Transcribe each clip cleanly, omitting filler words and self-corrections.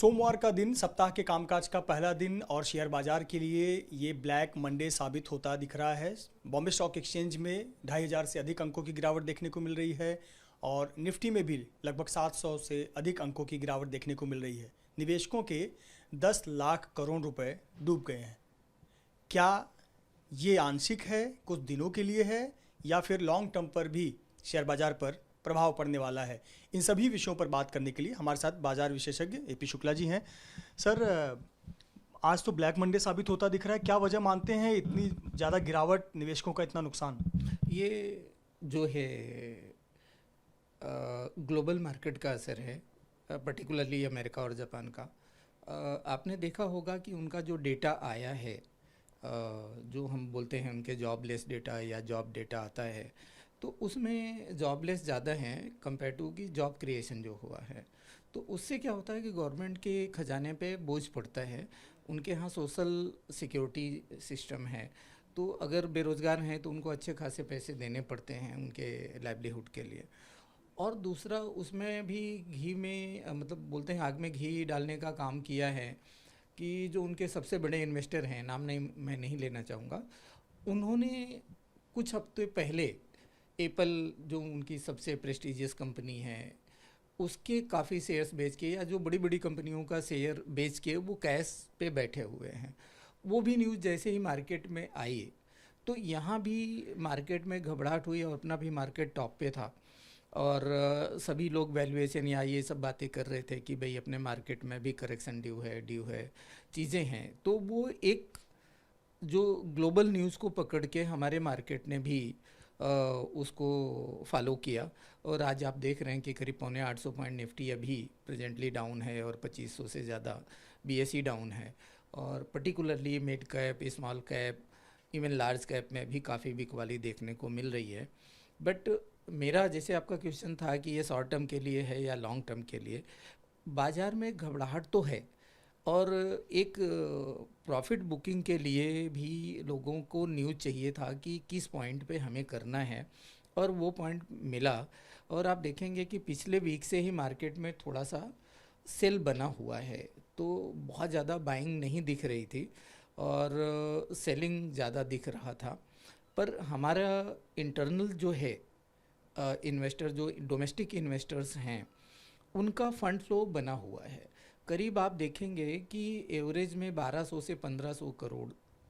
सोमवार का दिन सप्ताह के कामकाज का पहला दिन और शेयर बाजार के लिए ये ब्लैक मंडे साबित होता दिख रहा है। बॉम्बे स्टॉक एक्सचेंज में 2,500 से अधिक अंकों की गिरावट देखने को मिल रही है और निफ्टी में भी लगभग 700 से अधिक अंकों की गिरावट देखने को मिल रही है। निवेशकों के 10 लाख करोड़ रुपए डूब गए हैं। क्या ये आंशिक है, कुछ दिनों के लिए है, या फिर लॉन्ग टर्म पर भी शेयर बाजार पर प्रभाव पड़ने वाला है? इन सभी विषयों पर बात करने के लिए हमारे साथ बाजार विशेषज्ञ एपी शुक्ला जी हैं। सर, आज तो ब्लैक मंडे साबित होता दिख रहा है। क्या वजह मानते हैं इतनी ज़्यादा गिरावट, निवेशकों का इतना नुकसान? ये जो है ग्लोबल मार्केट का असर है, पर्टिकुलरली अमेरिका और जापान का। आपने देखा होगा कि उनका जो डेटा आया है, जो हम बोलते हैं उनके जॉबलेस डेटा या जॉब डेटा आता है, तो उसमें जॉबलेस ज़्यादा हैं कंपेयर टू कि जॉब क्रिएशन जो हुआ है। तो उससे क्या होता है कि गवर्नमेंट के खजाने पे बोझ पड़ता है। उनके यहाँ सोशल सिक्योरिटी सिस्टम है, तो अगर बेरोज़गार हैं तो उनको अच्छे खासे पैसे देने पड़ते हैं उनके लाइवलीहुड के लिए। और दूसरा, उसमें भी घी में मतलब बोलते हैं आग में घी डालने का काम किया है कि जो उनके सबसे बड़े इन्वेस्टर हैं, नाम नहीं मैं नहीं लेना चाहूँगा, उन्होंने कुछ हफ्ते पहले एप्पल जो उनकी सबसे प्रेस्टिजियस कंपनी है उसके काफ़ी शेयर्स बेच के, या जो बड़ी बड़ी कंपनियों का शेयर बेच के वो कैश पे बैठे हुए हैं। वो भी न्यूज़ जैसे ही मार्केट में आई तो यहाँ भी मार्केट में घबराहट हुई और अपना भी मार्केट टॉप पे था। और सभी लोग वैल्यूएशन या ये सब बातें कर रहे थे कि भाई अपने मार्केट में भी करेक्शन ड्यू है चीज़ें हैं। तो वो एक जो ग्लोबल न्यूज़ को पकड़ के हमारे मार्केट ने भी उसको फॉलो किया। और आज आप देख रहे हैं कि करीब 750 पॉइंट निफ्टी अभी प्रेजेंटली डाउन है और 2500 से ज़्यादा बीएसई डाउन है। और particularly mid cap, small cap, even large cap में भी काफ़ी बिकवाली देखने को मिल रही है। बट मेरा, जैसे आपका क्वेश्चन था कि ये शॉर्ट टर्म के लिए है या लॉन्ग टर्म के लिए, बाज़ार में घबराहट तो है और एक प्रॉफिट बुकिंग के लिए भी लोगों को न्यूज़ चाहिए था कि किस पॉइंट पे हमें करना है, और वो पॉइंट मिला। और आप देखेंगे कि पिछले वीक से ही मार्केट में थोड़ा सा सेल बना हुआ है, तो बहुत ज़्यादा बाइंग नहीं दिख रही थी और सेलिंग ज़्यादा दिख रहा था। पर हमारा इंटरनल जो है इन्वेस्टर, जो डोमेस्टिक इन्वेस्टर्स हैं, उनका फंड फ्लो बना हुआ है। करीब आप देखेंगे कि एवरेज में 1200 से 1500 करोड़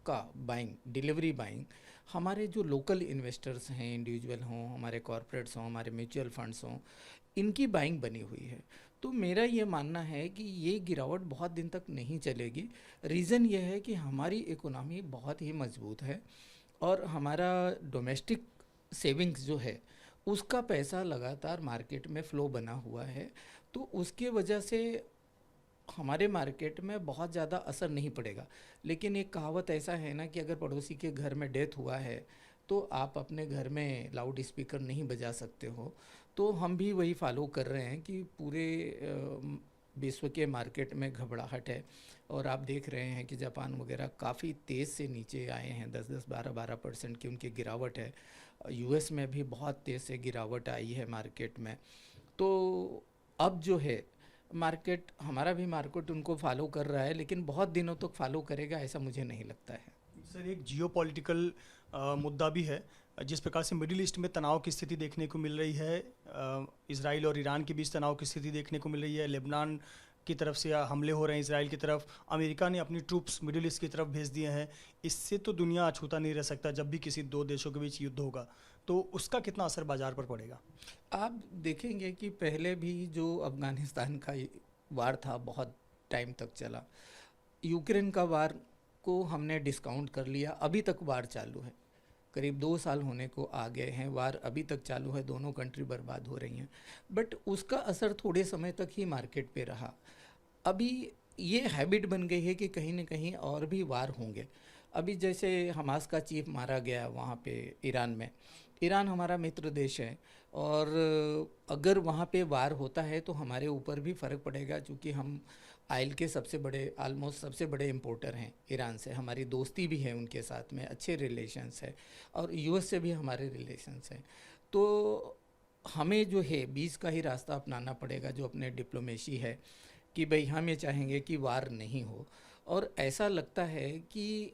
का बाइंग, डिलीवरी बाइंग, हमारे जो लोकल इन्वेस्टर्स हैं, इंडिविजुअल हों, हमारे कॉरपोरेट्स हों, हमारे म्यूचुअल फंड्स हों, इनकी बाइंग बनी हुई है। तो मेरा ये मानना है कि ये गिरावट बहुत दिन तक नहीं चलेगी। रीज़न ये है कि हमारी इकोनॉमी बहुत ही मजबूत है और हमारा डोमेस्टिक सेविंग्स जो है उसका पैसा लगातार मार्केट में फ़्लो बना हुआ है। तो उसके वजह से हमारे मार्केट में बहुत ज़्यादा असर नहीं पड़ेगा। लेकिन एक कहावत ऐसा है ना कि अगर पड़ोसी के घर में डेथ हुआ है तो आप अपने घर में लाउड स्पीकर नहीं बजा सकते हो। तो हम भी वही फॉलो कर रहे हैं कि पूरे विश्व के मार्केट में घबराहट है। और आप देख रहे हैं कि जापान वगैरह काफ़ी तेज़ से नीचे आए हैं, 10-10, 12-12% की उनकी गिरावट है। यूएस में भी बहुत तेज़ से गिरावट आई है मार्केट में। तो अब जो है मार्केट, हमारा भी मार्केट उनको फॉलो कर रहा है, लेकिन बहुत दिनों तक फॉलो करेगा ऐसा मुझे नहीं लगता है। सर, एक जियोपॉलिटिकल मुद्दा भी है। जिस प्रकार से मिडिल ईस्ट में तनाव की स्थिति देखने को मिल रही है, इजराइल और ईरान के बीच तनाव की स्थिति देखने को मिल रही है, लेबनान की तरफ से हमले हो रहे हैं इसराइल की तरफ, अमेरिका ने अपनी ट्रूप्स मिडिल ईस्ट की तरफ भेज दिए हैं। इससे तो दुनिया अछूता नहीं रह सकता जब भी किसी दो देशों के बीच युद्ध होगा। तो उसका कितना असर बाजार पर पड़ेगा? आप देखेंगे कि पहले भी जो अफ़गानिस्तान का वार था बहुत टाइम तक चला। यूक्रेन का वार को हमने डिस्काउंट कर लिया, अभी तक वार चालू है। करीब 2 साल होने को आ गए हैं, वार अभी तक चालू है, दोनों कंट्री बर्बाद हो रही हैं। बट उसका असर थोड़े समय तक ही मार्केट पे रहा। अभी ये हैबिट बन गई है कि कहीं ना कहीं और भी वार होंगे। अभी जैसे हमास का चीफ मारा गया वहाँ पे ईरान में। ईरान हमारा मित्र देश है और अगर वहाँ पे वार होता है तो हमारे ऊपर भी फ़र्क पड़ेगा, क्योंकि हम आयल के सबसे बड़े, ऑलमोस्ट सबसे बड़े इंपोर्टर हैं ईरान से। हमारी दोस्ती भी है उनके साथ में, अच्छे रिलेशंस है, और यूएस से भी हमारे रिलेशंस हैं। तो हमें जो है बीच का ही रास्ता अपनाना पड़ेगा, जो अपने डिप्लोमेसी है कि भाई हम ये चाहेंगे कि वार नहीं हो, और ऐसा लगता है कि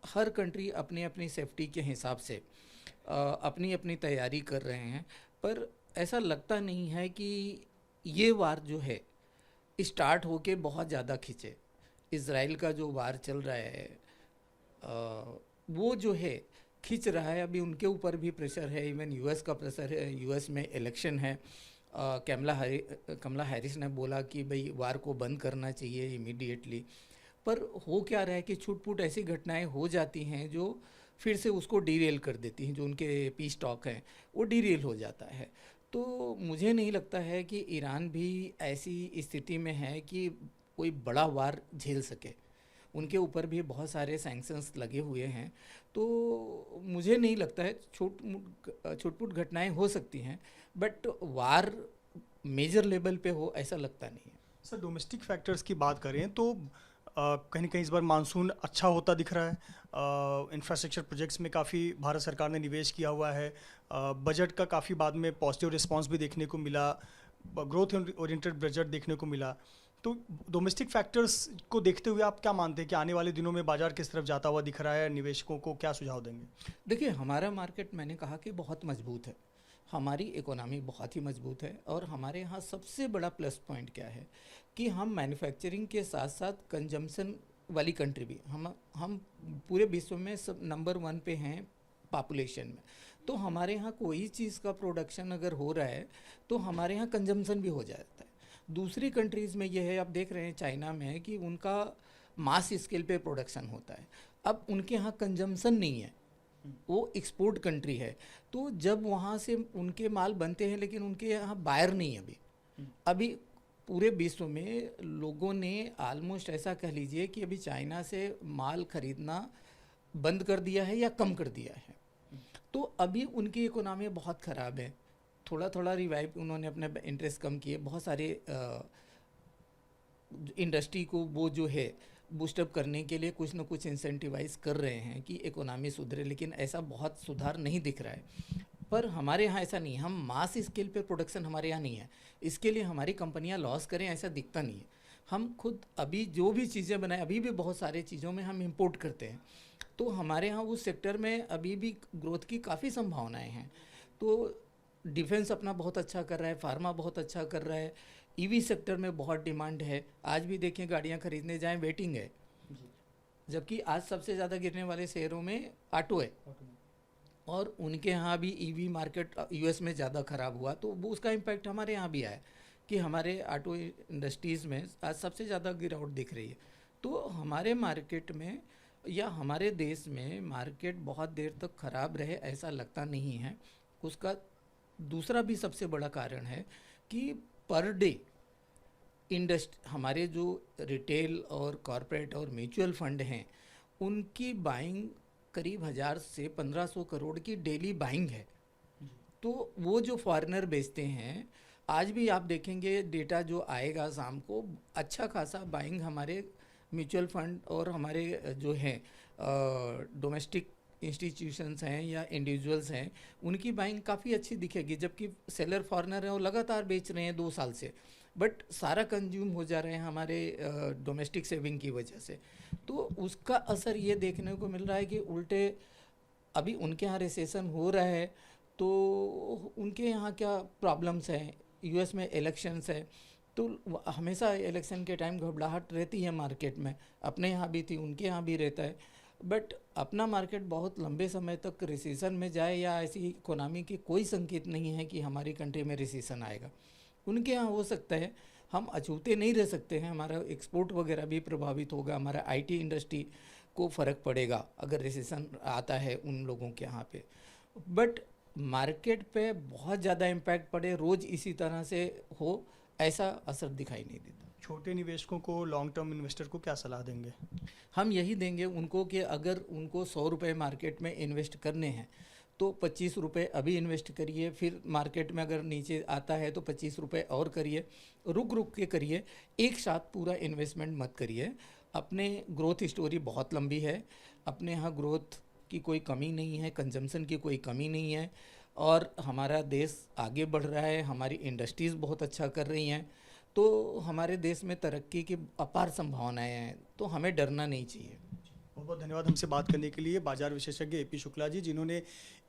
हर कंट्री अपनी अपनी सेफ्टी के हिसाब से अपनी अपनी तैयारी कर रहे हैं, पर ऐसा लगता नहीं है कि ये वार जो है स्टार्ट होके बहुत ज़्यादा खींचे। इज़राइल का जो वार चल रहा है वो जो है खींच रहा है, अभी उनके ऊपर भी प्रेशर है, इवन यूएस का प्रेशर है, यूएस में इलेक्शन है। कमला हैरिस ने बोला कि भाई वार को बंद करना चाहिए इमीडिएटली, पर हो क्या रहा है कि छूट-फूट ऐसी घटनाएं हो जाती हैं जो फिर से उसको डीरेल कर देती हैं, जो उनके पीस टॉक हैं वो डीरेल हो जाता है। तो मुझे नहीं लगता है कि ईरान भी ऐसी स्थिति में है कि कोई बड़ा वार झेल सके। उनके ऊपर भी बहुत सारे सैंक्शंस लगे हुए हैं, तो मुझे नहीं लगता है, छूट-फूट घटनाएं हो सकती हैं, बट वार मेजर लेवल पे हो ऐसा लगता नहीं है। सर, डोमेस्टिक फैक्टर्स की बात करें तो कहीं न कहीं इस बार मानसून अच्छा होता दिख रहा है। इंफ्रास्ट्रक्चर प्रोजेक्ट्स में काफ़ी भारत सरकार ने निवेश किया हुआ है। बजट का काफ़ी बाद में पॉजिटिव रिस्पांस भी देखने को मिला, ग्रोथ ओरिएंटेड बजट देखने को मिला। तो डोमेस्टिक फैक्टर्स को देखते हुए आप क्या मानते हैं कि आने वाले दिनों में बाजार किस तरफ जाता हुआ दिख रहा है? निवेशकों को क्या सुझाव देंगे? देखिए, हमारा मार्केट मैंने कहा कि बहुत मजबूत है, हमारी इकोनॉमी बहुत ही मजबूत है, और हमारे यहाँ सबसे बड़ा प्लस पॉइंट क्या है कि हम मैन्युफैक्चरिंग के साथ साथ कंजम्पशन वाली कंट्री भी, हम पूरे विश्व में सब नंबर 1 पे हैं पॉपुलेशन में। तो हमारे यहाँ कोई चीज़ का प्रोडक्शन अगर हो रहा है तो हमारे यहाँ कंजम्पशन भी हो जाता है। दूसरी कंट्रीज़ में यह है, आप देख रहे हैं चाइना में है कि उनका मास स्केल पे प्रोडक्शन होता है, अब उनके यहाँ कंजम्पशन नहीं है, वो एक्सपोर्ट कंट्री है। तो जब वहाँ से उनके माल बनते हैं लेकिन उनके यहाँ बायर नहीं है अभी पूरे विश्व में लोगों ने ऑलमोस्ट ऐसा कह लीजिए कि अभी चाइना से माल खरीदना बंद कर दिया है या कम कर दिया है। तो अभी उनकी इकोनॉमी बहुत ख़राब है, थोड़ा थोड़ा रिवाइव उन्होंने अपने इंटरेस्ट कम किए, बहुत सारे इंडस्ट्री को वो जो है बूस्टअप करने के लिए कुछ ना कुछ इंसेंटिवाइज कर रहे हैं कि इकोनॉमी सुधरे, लेकिन ऐसा बहुत सुधार नहीं दिख रहा है। पर हमारे यहाँ ऐसा नहीं है, हम मास स्केल पे प्रोडक्शन हमारे यहाँ नहीं है, इसके लिए हमारी कंपनियाँ लॉस करें ऐसा दिखता नहीं है। हम खुद अभी जो भी चीज़ें बनाए, अभी भी बहुत सारे चीज़ों में हम इंपोर्ट करते हैं, तो हमारे यहाँ उस सेक्टर में अभी भी ग्रोथ की काफ़ी संभावनाएं हैं। तो डिफेंस अपना बहुत अच्छा कर रहा है, फार्मा बहुत अच्छा कर रहा है, ईवी सेक्टर में बहुत डिमांड है। आज भी देखें गाड़ियाँ खरीदने जाएं वेटिंग है, जबकि आज सबसे ज़्यादा गिरने वाले शहरों में ऑटो है, और उनके यहाँ भी ईवी मार्केट यूएस में ज़्यादा ख़राब हुआ, तो वो उसका इम्पैक्ट हमारे यहाँ भी आया कि हमारे ऑटो इंडस्ट्रीज़ में आज सबसे ज़्यादा गिरावट दिख रही है। तो हमारे मार्केट में या हमारे देश में मार्केट बहुत देर तक ख़राब रहे ऐसा लगता नहीं है। उसका दूसरा भी सबसे बड़ा कारण है कि पर डे हमारे जो रिटेल और कॉरपोरेट और म्यूचुअल फंड हैं, उनकी बाइंग करीब 1000 से 1500 करोड़ की डेली बाइंग है। तो वो जो फॉरेनर बेचते हैं, आज भी आप देखेंगे डेटा जो आएगा शाम को, अच्छा खासा बाइंग हमारे म्यूचुअल फंड और हमारे जो हैं डोमेस्टिक इंस्टीट्यूशंस हैं या इंडिविजुअल्स हैं, उनकी बाइंग काफ़ी अच्छी दिखेगी, जबकि सेलर फॉरेनर हैं वो लगातार बेच रहे हैं 2 साल से, बट सारा कंज्यूम हो जा रहे हैं हमारे डोमेस्टिक सेविंग की वजह से। तो उसका असर ये देखने को मिल रहा है कि उल्टे अभी उनके यहाँ रिसेशन हो रहा है, तो उनके यहाँ क्या प्रॉब्लम्स हैं, यूएस में इलेक्शंस है, तो हमेशा इलेक्शन के टाइम घबराहट रहती है मार्केट में, अपने यहाँ भी थी, उनके यहाँ भी रहता है, बट अपना मार्केट बहुत लंबे समय तक रिसेशन में जाए या ऐसी इकोनॉमी की कोई संकेत नहीं है कि हमारी कंट्री में रिसेशन आएगा। उनके यहाँ हो सकता है, हम अछूते नहीं रह सकते हैं, हमारा एक्सपोर्ट वगैरह भी प्रभावित होगा, हमारा आईटी इंडस्ट्री को फ़र्क पड़ेगा अगर रिसेशन आता है उन लोगों के यहाँ पे, बट मार्केट पे बहुत ज़्यादा इम्पैक्ट पड़े रोज़ इसी तरह से हो ऐसा असर दिखाई नहीं देता। छोटे निवेशकों को, लॉन्ग टर्म इन्वेस्टर को क्या सलाह देंगे? हम यही देंगे उनको कि अगर उनको 100 रुपये मार्केट में इन्वेस्ट करने हैं तो 25 रुपये अभी इन्वेस्ट करिए, फिर मार्केट में अगर नीचे आता है तो 25 रुपये और करिए, रुक रुक के करिए, एक साथ पूरा इन्वेस्टमेंट मत करिए। अपने ग्रोथ स्टोरी बहुत लंबी है, अपने यहाँ ग्रोथ की कोई कमी नहीं है, कंजम्पशन की कोई कमी नहीं है, और हमारा देश आगे बढ़ रहा है, हमारी इंडस्ट्रीज़ बहुत अच्छा कर रही हैं। तो हमारे देश में तरक्की की अपार संभावनाएं हैं, तो हमें डरना नहीं चाहिए। बहुत बहुत धन्यवाद हमसे बात करने के लिए बाजार विशेषज्ञ एपी शुक्ला जी, जिन्होंने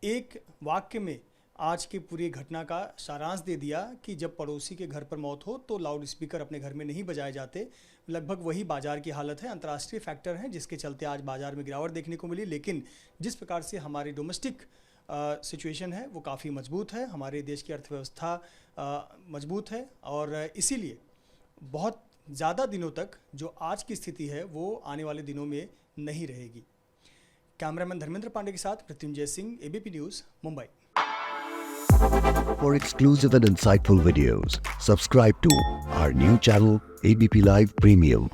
एक वाक्य में आज की पूरी घटना का सारांश दे दिया कि जब पड़ोसी के घर पर मौत हो तो लाउड स्पीकर अपने घर में नहीं बजाए जाते। लगभग वही बाजार की हालत है। अंतर्राष्ट्रीय फैक्टर हैं जिसके चलते आज बाजार में गिरावट देखने को मिली, लेकिन जिस प्रकार से हमारी डोमेस्टिक सिचुएशन है वो काफ़ी मजबूत है, हमारे देश की अर्थव्यवस्था मजबूत है और इसीलिए बहुत ज़्यादा दिनों तक जो आज की स्थिति है वो आने वाले दिनों में नहीं रहेगी। कैमरामैन धर्मेंद्र पांडे के साथ Mrityunjay Singh, ABP news, Mumbai. For exclusive and insightful videos, subscribe to our new channel ABP Live Premium.